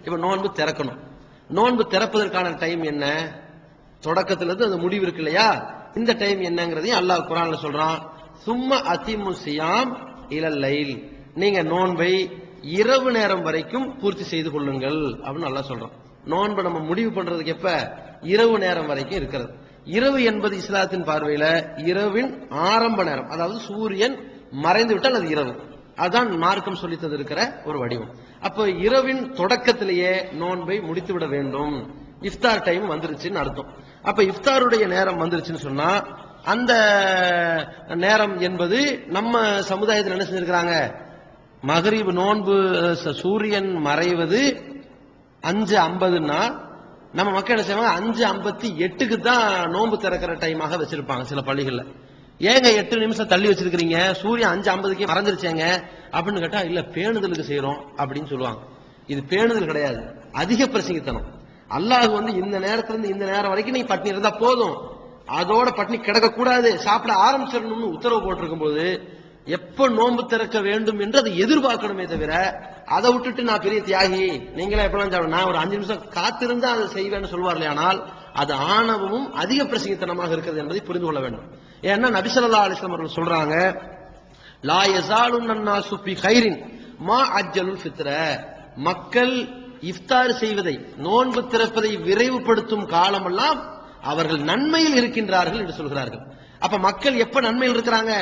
இப்ப நோன்பு திறக்கணும். நோன்பு திறப்பதற்கான டைம் என்ன? தொடக்கத்திலிருந்து அந்த முடிவு இருக்கு இல்லையா, இந்த டைம் என்னங்கிறதையும் அல்லாஹ் குர்ஆன்ல சொல்றான். சும்ம அதிமு சியாம் இலல் லைல், நீங்க நோன்பை இரவு நேரம் வரைக்கும் பூர்த்தி செய்து கொள்ளுங்கள் அப்படின்னு அல்லாஹ் சொல்றான். நோன்பை நம்ம முடிவு பண்றதுக்கு எப்ப? இரவு நேரம் வரைக்கும் இருக்கிறது. இரவு என்பது இஸ்லாத்தின் பார்வையில இரவின் ஆரம்ப நேரம், அதாவது சூரியன் மறைந்து விட்டால் அது இரவு. அதான் மார்க்கம் சொல்லி தந்திருக்கிற ஒரு வடிவம். அப்ப இரவின் தொடக்கத்திலேயே நோன்பை முடித்து விட வேண்டும். இஃப்தார் டைம் வந்துருச்சுன்னு அர்த்தம். அப்ப இஃப்தாருடைய நேரம் வந்துருச்சுன்னு சொன்னா அந்த நேரம் என்பது நம்ம சமுதாயத்தில் என்ன செஞ்சிருக்கிறாங்க, மகரிப் நோன்பு சூரியன் மறைவது 5:50ன்னா நம்ம மக்கள் என்ன செய்வாங்க, 5:58க்கு தான் நோன்பு திறக்கிற டைமாக வச்சிருப்பாங்க சில பள்ளிகள்ல. ஏங்க 8 நிமிஷம் தள்ளி வச்சிருக்கீங்க, சூரியன் 5:50க்கு மறைஞ்சிருச்சேங்க அப்படின்னு கேட்டா, இல்ல பேணுதலுக்கு செய்யறோம் அப்படின்னு சொல்லுவாங்க. இது பேணுதல் கிடையாது, அதிக பிரசங்கித்தனம். அல்லாஹ் இந்த நேரத்துல இருந்து இந்த நேரம் வரைக்கும் நீ பட்னி இருந்தா போதும், அதோட பட்னி கிடக்க கூடாது, சாப்பிட ஆரம்பிச்சிடணும்னு உத்தரவு போட்டிருக்கும் போது எப்ப நோன்பு திறக்க வேண்டும் என்று அதை எதிர்பார்க்கணுமே தவிர, அதை விட்டுட்டு நான் பெரிய தியாகி, நீங்களே எப்பெல்லாம் நான் ஒரு 5 நிமிஷம் காத்திருந்தா அதை செய்வேன்னு சொல்வார்கள். ஆனால் அது ஆணவமும் அதிக பிரசங்கித்தனமாக இருக்கிறது என்பதை புரிந்து கொள்ள வேண்டும். ஏன்னா நபி ஸல்லல்லாஹு அலைஹி வஸல்லம் அவர்கள் சொல்றாங்க, லா யஸாலுன் நாஸு ஃபீ கைரின் மா அஜ்ஜலுல் ஃபித்ர, மக்கள் இஃப்தார் செய்வதை, நோன்பு திறப்பதை விரைவுபடுத்தும் காலமெல்லாம் அவர்கள் நன்மையில் இருக்கின்றார்கள் என்று சொல்கிறார்கள். அப்ப மக்கள் எப்ப நன்மையில் இருக்கிறாங்க,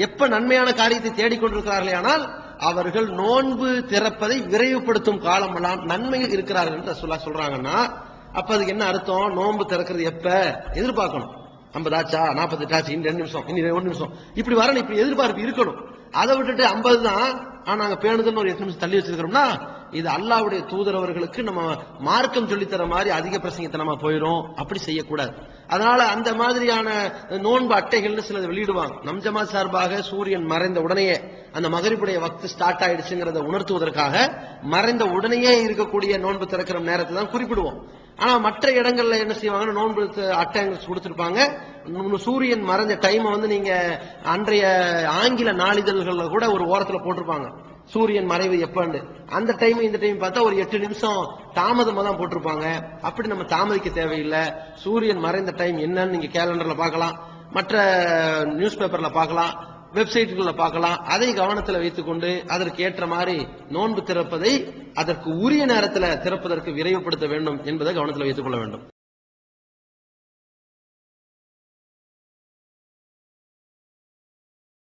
எப்ப நன்மையான காரியத்தை தேடிக்கொண்டிருக்கிறார்களே, ஆனால் அவர்கள் நோன்பு திறப்பதை விரைவுபடுத்தும் காலமெல்லாம் நன்மையில் இருக்கிறார்கள் என்று ரசூலுல்லாஹ் சொல்றாங்கன்னா, அப்ப அதுக்கு என்ன அர்த்தம்? நோன்பு திறக்கிறது எப்ப எதிர்பார்க்கணும். 50 ஆச்சா, 48 ஆச்சு, இன்னும் 2 நிமிஷம், இனி 1 நிமிஷம், இப்படி வரணும், இப்படி எதிர்பார்ப்பு இருக்கணும். அதை விட்டுட்டு 50 தான் நாங்க பேணுதல் ஒரு 8 நிமிஷம் தள்ளி வச்சிருக்கிறோம்னா, இது அல்லாஹ்வுடைய தூதர் அவர்களுக்கு நம்ம மார்க்கம் சொல்லித்தர மாதிரி அதிக பிரசங்கத்தனமா போயிடும். அப்படி செய்யக்கூடாது. அதனால அந்த மாதிரியான நோன்பு அட்டைகள்னு சிலது வெளியிடுவாங்க. நம் ஜமாத் சார்பாக சூரியன் மறைந்த உடனேயே அந்த மகரிபுடைய வக்து ஸ்டார்ட் ஆயிடுச்சுங்கிறத உணர்த்துவதற்காக மறைந்த உடனேயே இருக்கக்கூடிய நோன்பு திறக்கிற நேரத்தை தான் குறிப்பிடுவோம். ஆனா மற்ற இடங்கள்ல என்ன செய்வாங்கன்னா, நோன்பு அட்டை கொடுத்திருப்பாங்க, சூரியன் மறைஞ்ச டைம் நீங்க அன்றைய ஆங்கில நாளிதழ்கள்ல கூட ஒரு ஓரத்துல போட்டிருப்பாங்க, சூரியன் மறைவு எப்பன்னு. அந்த டைம் இந்த டைம் பார்த்தா ஒரு 8 நிமிஷம் தாமதமா தான் போட்டிருப்பாங்க. அப்படி நம்ம தாமதிக்க தேவையில்லை. சூரியன் மறைந்த டைம் என்னன்னு நீங்க கேலண்டர்ல பார்க்கலாம், மற்ற நியூஸ் பேப்பர்ல பார்க்கலாம், வெப்சைட்டுகளில் பார்க்கலாம். அதை கவனத்தில் வைத்துக்கொண்டு அதற்கு ஏற்ற மாதிரி நோன்பு திறப்பதை அதற்கு உரிய நேரத்தில் திறப்பதற்கு விரைவுபடுத்த வேண்டும் என்பதை கவனத்தில் வைத்துக் கொள்ள வேண்டும்.